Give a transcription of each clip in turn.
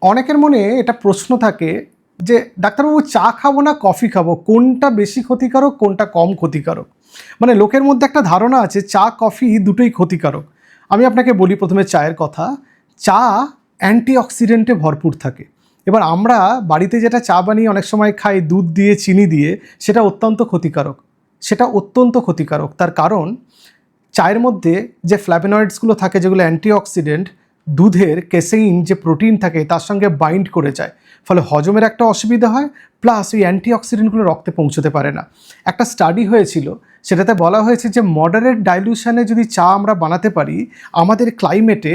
অনেকের মনে এটা প্রশ্ন থাকে যে ডাক্তারবাবু চা খাবো না কফি খাবো, কোনটা বেশি ক্ষতিকারক কোনটা কম ক্ষতিকারক। মানে লোকের মধ্যে একটা ধারণা আছে চা কফি দুটোই ক্ষতিকারক। আমি আপনাকে বলি প্রথমে চায়ের কথা। চা অ্যান্টিঅক্সিডেন্টে ভরপুর থাকে। এবার আমরা বাড়িতে যেটা চা বানিয়ে অনেক সময় খাই দুধ দিয়ে চিনি দিয়ে, সেটা অত্যন্ত ক্ষতিকারক। তার কারণ চায়ের মধ্যে যে ফ্ল্যাভোনয়েডসগুলো থাকে যেগুলো অ্যান্টিঅক্সিডেন্ট, দুধের কেসেইন যে প্রোটিন থাকে তার সঙ্গে বাইন্ড করে যায়, ফলে হজমের একটা অসুবিধা হয়, প্লাস ওই অ্যান্টিঅক্সিডেন্টগুলো রক্তে পৌঁছতে পারে না। একটা স্টাডি হয়েছিল, সেটাতে বলা হয়েছে যে মডারেট ডাইলুশনে যদি চা আমরা বানাতে পারি, আমাদের ক্লাইমেটে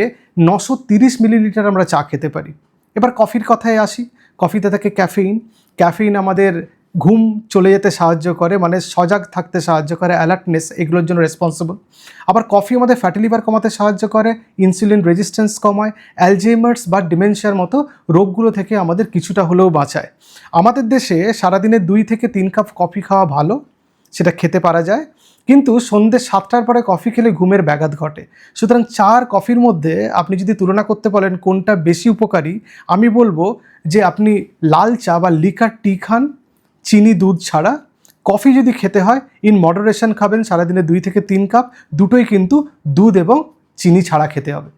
930 মিলিলিটার আমরা চা খেতে পারি। এবার কফির কথায় আসি। কফিতে থাকে ক্যাফেইন আমাদের ঘুম চলে যেতে সাহায্য করে, মানে সজাগ থাকতে সাহায্য করে, অ্যালার্টনেস এগুলোর জন্য রেসপন্সিবল। আবার কফি আমাদের ফ্যাটি লিভার কমাতে সাহায্য করে, ইনসুলিন রেজিস্ট্যান্স কমায়, অ্যালজেইমার্স বা ডিমেনশিয়ার মতো রোগগুলো থেকে আমাদের কিছুটা হলেও বাঁচায়। আমাদের দেশে সারাদিনে 2 থেকে 3 কাপ কফি খাওয়া ভালো, সেটা খেতে পারা যায়, কিন্তু সন্ধ্যে 7টার পরে কফি খেলে ঘুমের ব্যাঘাত ঘটে। সুতরাং চা আর কফির মধ্যে আপনি যদি তুলনা করতে বলেন কোনটা বেশি উপকারী, আমি বলবো যে আপনি লাল চা বা লিকার টি খান চিনি দুধ ছাড়া। কফি যদি খেতে হয় ইন মডারেশন খাবেন, সারাদিনে 2 থেকে 3 কাপ, দুটোই কিন্তু দুধ এবং চিনি ছাড়া খেতে হবে।